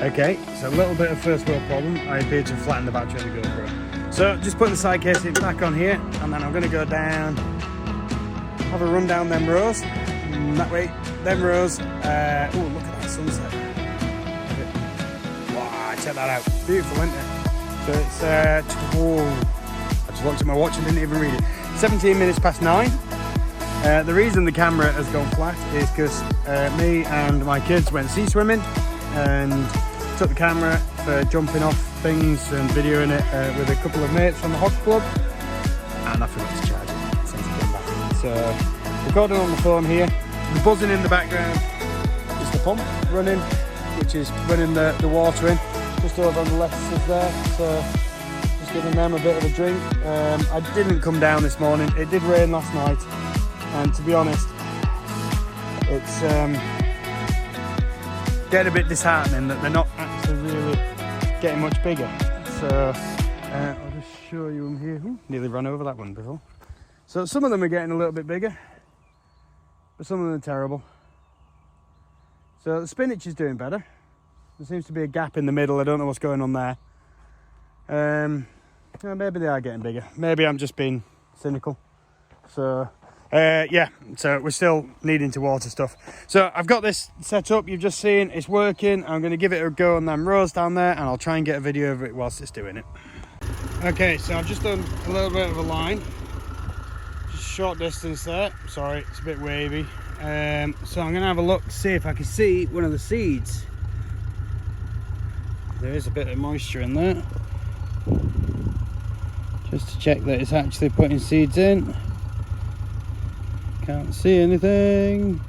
Okay, so a little bit of first world problem. I appear to have flattened the battery of the GoPro. So just putting the side casing back on here, and then I'm going to go down, have a run down them rows. That way, them rows. Oh, look at that sunset. Wow, check that out. Beautiful, isn't it? So it's, I just looked at my watch and didn't even read it. 17 minutes past 9. The reason the camera has gone flat is because me and my kids went sea swimming and took the camera for jumping off things and videoing it with a couple of mates from the hockey club, and I forgot to charge it since I came back. So recording on the phone here, the buzzing in the background is the pump running, which is running the water in just over on the left is there. So just giving them a bit of a drink. I didn't come down this morning. It did rain last night, and to be honest, it's getting a bit disheartening that they're not actually really getting much bigger. So I'll just show you them here. Ooh, nearly ran over that one before. So some of them are getting a little bit bigger, but some of them are terrible. So the spinach is doing better. There seems to be a gap in the middle. I don't know what's going on there. Well, maybe they are getting bigger. Maybe I'm just being cynical. So yeah, so we're still needing to water stuff. So I've got this set up, you've just seen, it's working. I'm going to give it a go on them rows down there, and I'll try and get a video of it whilst it's doing it. Okay, so I've just done a little bit of a line, just short distance there. Sorry, it's a bit wavy. So I'm going to have a look to see if I can see one of the seeds. There is a bit of moisture in there, just to check that it's actually putting seeds in. Can't see anything.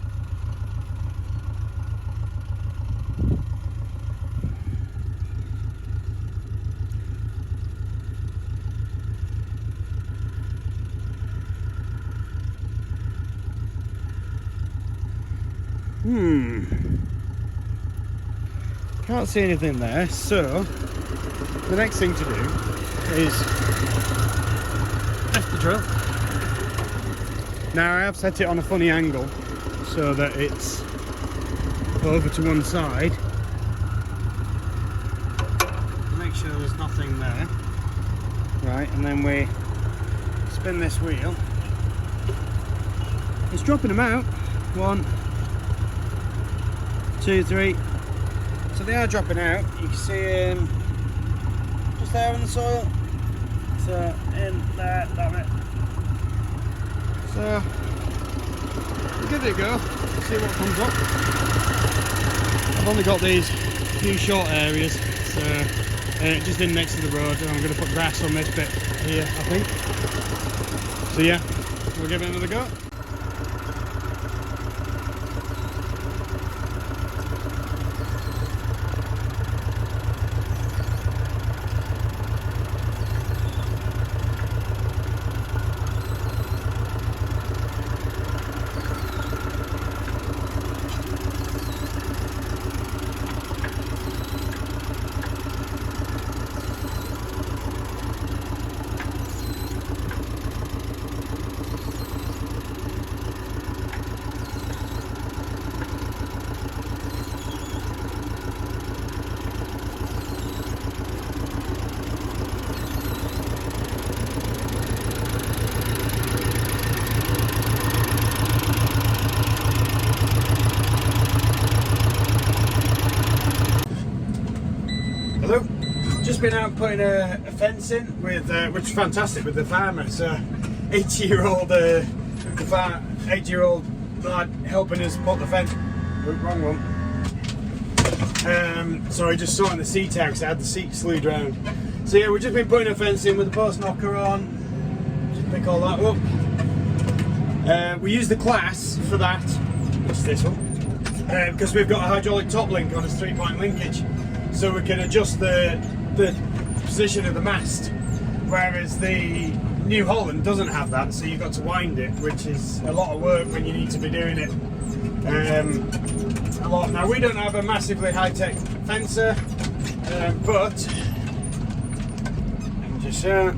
Can't see anything there, so the next thing to do is lift the drill. Now I have set it on a funny angle so that it's over to one side. Make sure there's nothing there. Right, and then we spin this wheel. It's dropping them out. 1, 2, 3. So they are dropping out. You can see them just there in the soil. So in there, that bit. So we'll give it a go, see what comes up. I've only got these few short areas, so just in next to the road, and I'm going to put grass on this bit here, I think. So yeah, we'll give it another go. Hello, just been out putting a fence in with, which is fantastic with the farmer. So 80-year-old lad helping us put the fence. Oh, wrong one. Sorry, just sorting the seat out because I had the seat slewed round. So yeah, we've just been putting a fence in with the post knocker on. Just pick all that up. We use the class for that, which is this one, because we've got a hydraulic top link on its 3-point linkage. So we can adjust the position of the mast, whereas the New Holland doesn't have that, so you've got to wind it, which is a lot of work when you need to be doing it a lot. Now we don't have a massively high-tech fencer, but just there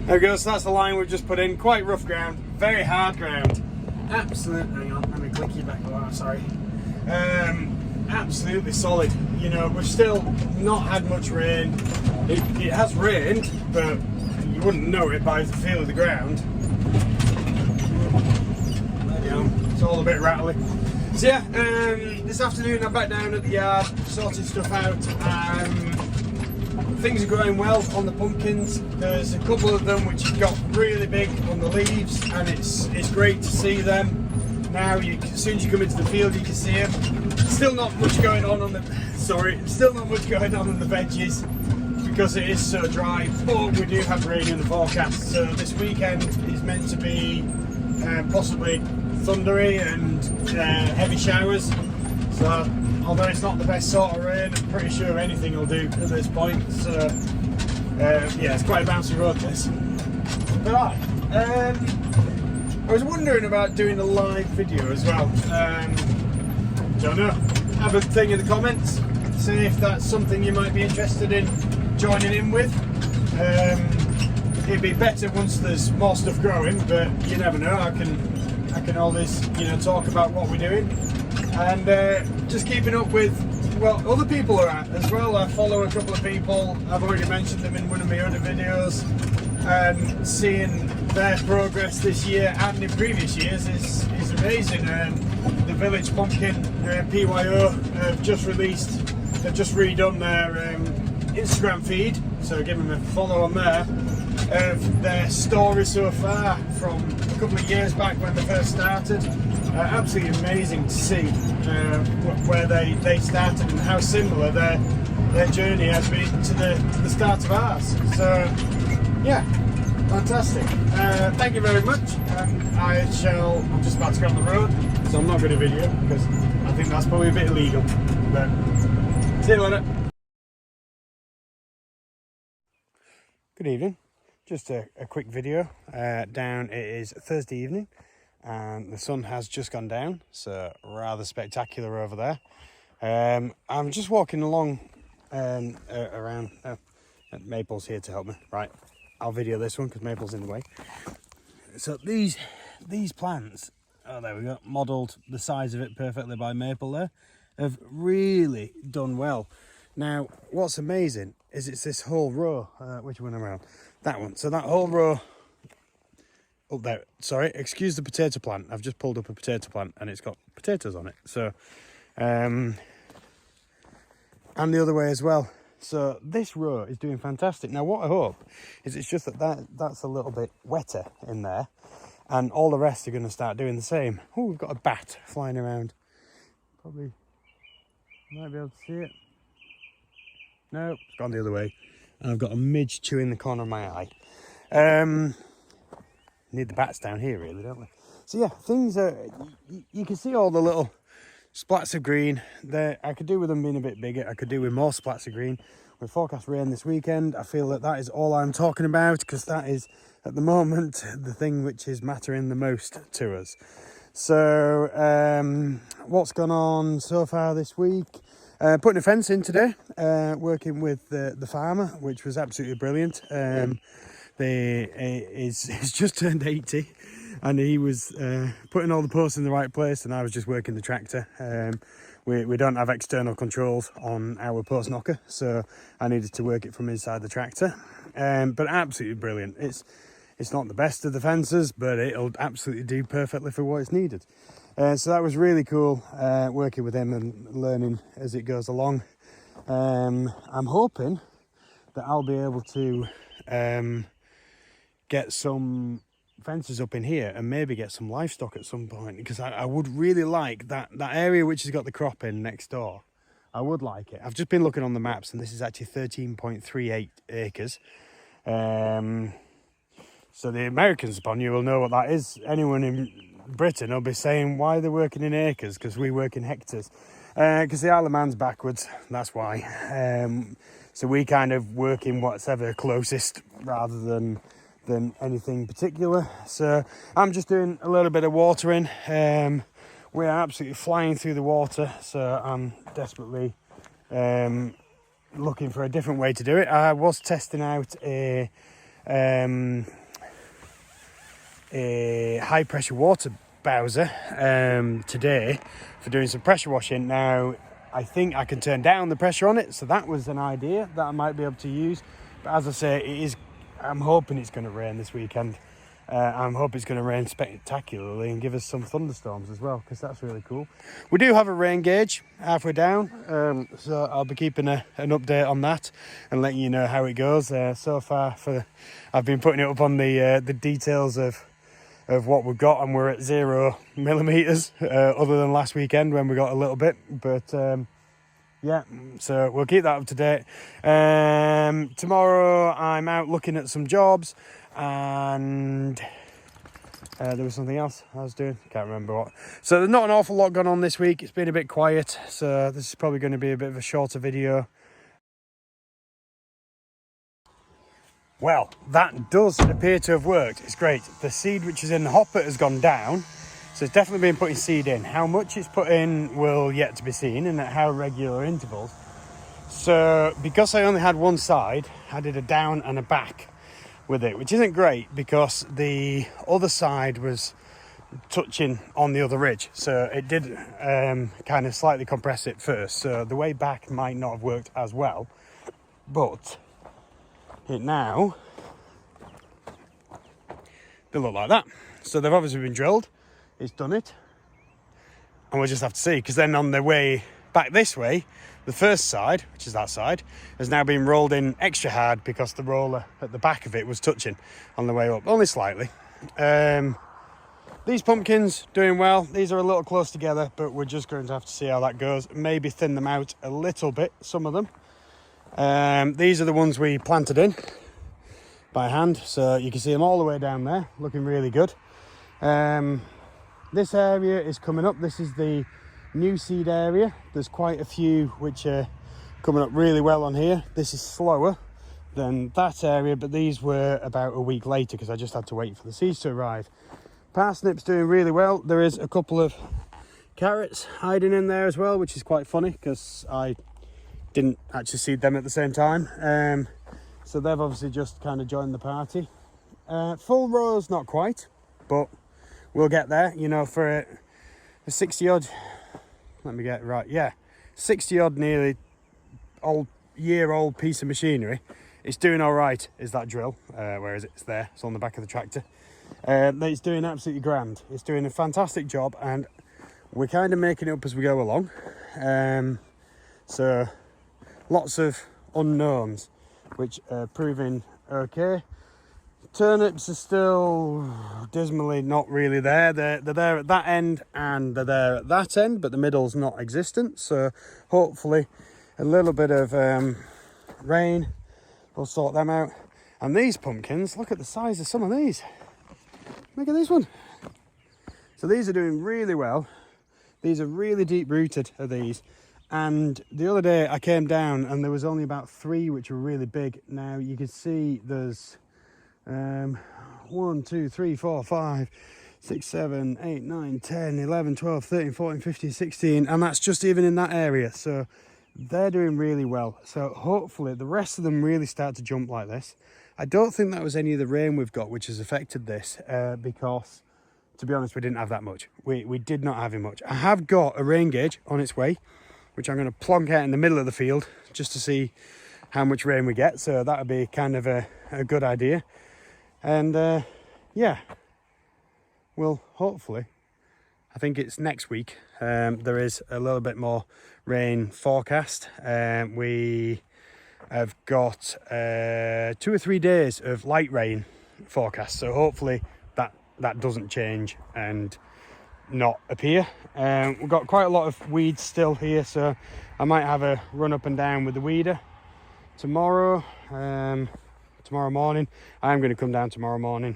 we go. So that's the line we've just put in. Quite rough ground, very hard ground, absolute. Hang on, let me click you back. Oh, sorry. absolutely solid. You know, we've still not had much rain. It has rained, but you wouldn't know it by the feel of the ground. You know, it's all a bit rattly. So yeah, this afternoon I'm back down at the yard, sorting stuff out. Things are going well on the pumpkins. There's a couple of them which have got really big on the leaves, and it's great to see them. Now, as soon as you come into the field, you can see them. Still not much going on the veggies because it is so dry. But we do have rain in the forecast, so this weekend is meant to be possibly thundery and heavy showers. So, although it's not the best sort of rain, I'm pretty sure anything will do at this point. So, yeah, it's quite a bouncy road this. But I was wondering about doing a live video as well. Don't know. Have a thing in the comments. See if that's something you might be interested in joining in with. It'd be better once there's more stuff growing, but you never know. I can always, you know, talk about what we're doing, and just keeping up with what other people are at as well. I follow a couple of people. I've already mentioned them in one of my other videos, and seeing their progress this year and in previous years is amazing. The Village Pumpkin PYO have just redone their Instagram feed, so give them a follow on there, of their story so far from a couple of years back when they first started. Absolutely amazing to see where they started and how similar their journey has been to the start of ours. So yeah, fantastic. Thank you very much. I'm just about to go on the road, so I'm not going to video because I think that's probably a bit illegal. But see you later. Good evening. Just a quick video. It is Thursday evening and the sun has just gone down, so rather spectacular over there. I'm just walking along around. Maple's here to help me. Right, I'll video this one because Maple's in the way. So these plants, oh there we go, modelled the size of it perfectly by Maple there, have really done well. Now what's amazing is it's this whole row, which one around? That one. So that whole row up there, sorry, excuse the potato plant. I've just pulled up a potato plant and it's got potatoes on it. So, and the other way as well. So this row is doing fantastic. Now what I hope is it's just that's a little bit wetter in there and all the rest are going to start doing the same. Oh, we've got a bat flying around. Probably might be able to see it. No, it's gone the other way. And I've got a midge chewing the corner of my eye. Need the bats down here really, don't we? So yeah, things are, you can see all the little splats of green there. I could do with them being a bit bigger. I could do with more splats of green. With forecast rain this weekend, I feel that is all I'm talking about, because that is at the moment the thing which is mattering the most to us. So what's gone on so far this week? Putting a fence in today, working with the farmer, which was absolutely brilliant. He's just turned 80 and he was putting all the posts in the right place and I was just working the tractor. We don't have external controls on our post knocker, so I needed to work it from inside the tractor. But absolutely brilliant. It's not the best of the fences, but it'll absolutely do perfectly for what it's needed. So that was really cool, working with him and learning as it goes along. I'm hoping that I'll be able to get some fences up in here and maybe get some livestock at some point, because I would really like that area which has got the crop in next door. I would like it. I've just been looking on the maps and this is actually 13.38 acres. So the Americans upon you will know what that is. Anyone in Britain will be saying why they're working in acres, because we work in hectares. Because the Isle of Man's backwards, that's why. So we kind of work in what's ever closest rather than anything particular. So I'm just doing a little bit of watering. We're absolutely flying through the water, so I'm desperately looking for a different way to do it. I was testing out a high pressure water bowser today for doing some pressure washing. Now I think I can turn down the pressure on it. So that was an idea that I might be able to use. But as I say, I'm hoping it's going to rain this weekend. I'm hoping it's going to rain spectacularly and give us some thunderstorms as well, because that's really cool. We do have a rain gauge halfway down, so I'll be keeping an update on that and letting you know how it goes. So far, I've been putting it up on the details of what we've got, and we're at 0 millimeters, other than last weekend when we got a little bit. But yeah, so we'll keep that up to date. Tomorrow I'm out looking at some jobs, and there was something else I was doing, can't remember what. So there's not an awful lot going on this week. It's been a bit quiet, so this is probably going to be a bit of a shorter video. Well, that does appear to have worked. It's great. The seed which is in the hopper has gone down, so it's definitely been putting seed in. How much it's put in will yet to be seen, and at how regular intervals. So because I only had one side, I did a down and a back with it, which isn't great because the other side was touching on the other ridge, so it did kind of slightly compress it first. So the way back might not have worked as well, but it now they look like that. So they've obviously been drilled, it's done it, and we'll just have to see, because then on the way back this way, the first side, which is that side, has now been rolled in extra hard because the roller at the back of it was touching on the way up, only slightly. These pumpkins doing well. These are a little close together, but we're just going to have to see how that goes. Maybe thin them out a little bit, some of them. These are the ones we planted in by hand, so you can see them all the way down there, looking really good. This area is coming up. This is the new seed area. There's quite a few which are coming up really well on here. This is slower than that area, but these were about a week later because I just had to wait for the seeds to arrive. Parsnips doing really well. There is a couple of carrots hiding in there as well, which is quite funny because I didn't actually seed them at the same time. So they've obviously just kind of joined the party. Full rows, not quite, but we'll get there. You know, for a 60 odd, let me get it right, yeah, 60 odd nearly year old piece of machinery, it's doing all right. Is that drill, where is it? It's there, it's on the back of the tractor. It's doing absolutely grand. It's doing a fantastic job, and we're kind of making it up as we go along. So lots of unknowns which are proving okay. Turnips are still dismally not really there. They're there at that end and they're there at that end, but the middle's not existent. So hopefully a little bit of rain will sort them out. And these pumpkins, look at the size of some of these. Look at this one. So these are doing really well. These are really deep rooted, are these. And the other day I came down and there was only about 3 which were really big. Now you can see there's 1, 2, 3, 4, 5, 6, 7, 8, 9, 10, 11, 12, 13, 14, 15, 16, and that's just even in that area. So they're doing really well. So hopefully the rest of them really start to jump like this. I don't think that was any of the rain we've got which has affected this, because to be honest, we didn't have that much. We did not have much. I have got a rain gauge on its way, which I'm going to plonk out in the middle of the field just to see how much rain we get. So that would be kind of a good idea. And yeah, well, hopefully, I think it's next week, there is a little bit more rain forecast. We have got 2 or 3 days of light rain forecast, so hopefully that doesn't change and not appear. We've got quite a lot of weeds still here, so I might have a run up and down with the weeder tomorrow. Tomorrow morning, I'm going to come down tomorrow morning.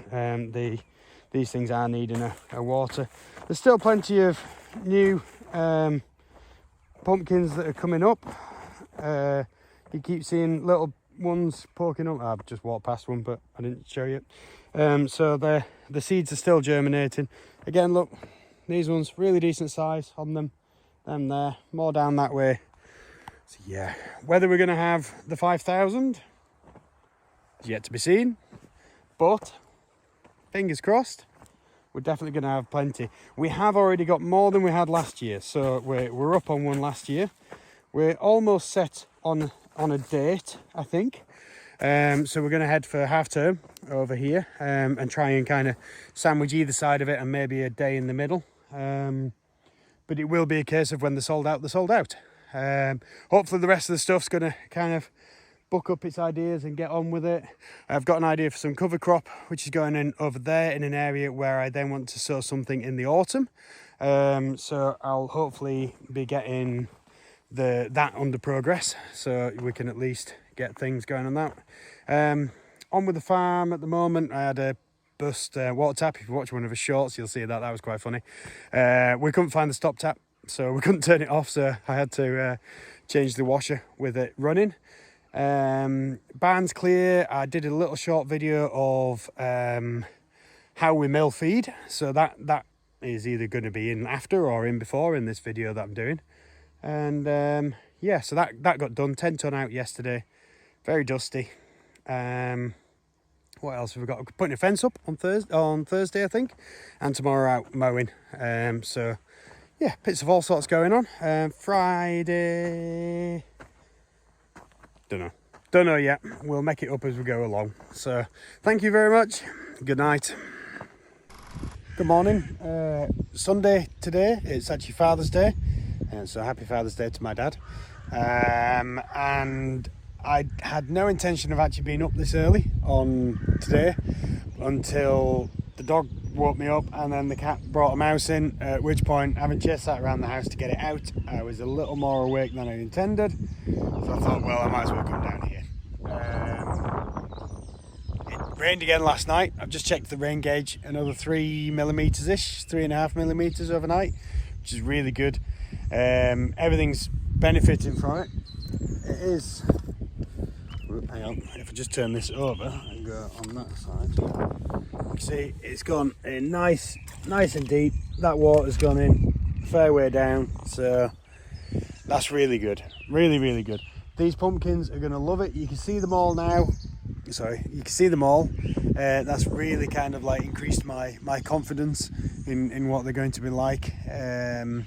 These things are needing a water. There's still plenty of new pumpkins that are coming up. You keep seeing little ones poking up. I've just walked past one, but I didn't show you. So the seeds are still germinating. Again, look, these ones really decent size on them. Them there, more down that way. So yeah, whether we're going to have the 5,000 is yet to be seen, but fingers crossed, we're definitely going to have plenty. We have already got more than we had last year, so we're up on one last year. we're almost set on a date, I think. So we're going to head for half term over here, and try and kind of sandwich either side of it and maybe a day in the middle. But it will be a case of when they're sold out, they're sold out. Hopefully the rest of the stuff's going to kind of book up its ideas and get on with it. I've got an idea for some cover crop, which is going in over there in an area where I then want to sow something in the autumn. So I'll hopefully be getting that under progress, so we can at least get things going on that. On with the farm at the moment. I had a bust water tap. If you watch one of the shorts, you'll see that was quite funny. We couldn't find the stop tap, so we couldn't turn it off, so I had to change the washer with it running. Barn's clear. I did a little short video of how we mill feed, so that is either going to be in after or in before in this video that I'm doing. And yeah, so that got done. 10 ton out yesterday, very dusty. What else have we got? Putting a fence up on Thursday, I think, and tomorrow out mowing. So yeah, bits of all sorts going on. Friday, don't know yet. We'll make it up as we go along. So thank you very much. Good night. Good morning. Sunday today. It's actually Father's Day, so happy Father's Day to my dad. And I had no intention of actually being up this early on today until the dog woke me up and then the cat brought a mouse in, at which point, having chased that around the house to get it out, I was a little more awake than I intended. So I thought, well, I might as well come down here. It rained again last night. I've just checked the rain gauge, another 3 millimeters-ish, 3.5 millimeters overnight, which is really good. Everything's benefiting from it. It is. Hang on, if I just turn this over and go on that side, you can see it's gone in nice and deep. That water's gone in a fair way down, so that's really good, really good. These pumpkins are going to love it. You can see them all now. Sorry, you can see them all. That's really kind of like increased my confidence in what they're going to be like. The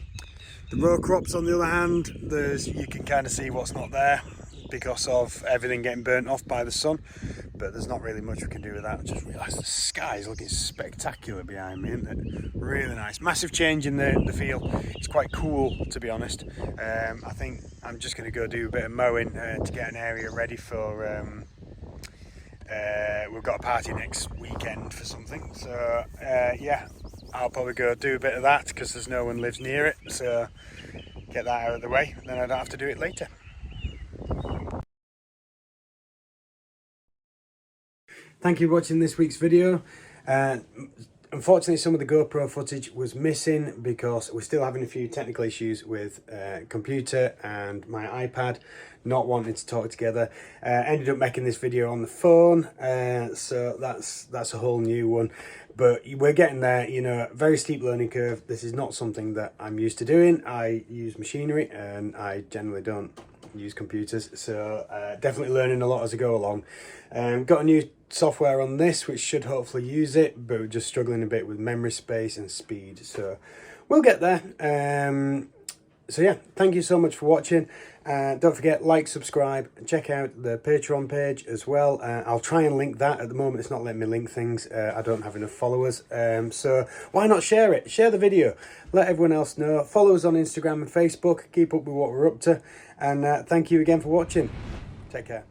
row crops, on the other hand, you can kind of see what's not there because of everything getting burnt off by the sun, but there's not really much we can do with that. I just realised the sky is looking spectacular behind me, isn't it? Really nice. Massive change in the field. It's quite cool, to be honest. I think I'm just going to go do a bit of mowing to get an area ready for we've got a party next weekend for something, so yeah, I'll probably go do a bit of that because there's no one lives near it, so get that out of the way, then I don't have to do it later. Thank you for watching this week's video. Unfortunately, some of the GoPro footage was missing because we're still having a few technical issues with computer and my iPad not wanting to talk together. Ended up making this video on the phone, so that's a whole new one. But we're getting there, you know, very steep learning curve. This is not something that I'm used to doing. I use machinery and I generally don't use computers, so definitely learning a lot as I go along. Got a new software on this which should hopefully use it, but we're just struggling a bit with memory space and speed, so we'll get there. So yeah, thank you so much for watching. Don't forget, like, subscribe, and check out the Patreon page as well. I'll try and link that. At the moment it's not letting me link things. I don't have enough followers, so why not share it? Share the video, let everyone else know. Follow us on Instagram and Facebook, keep up with what we're up to, and thank you again for watching. Take care.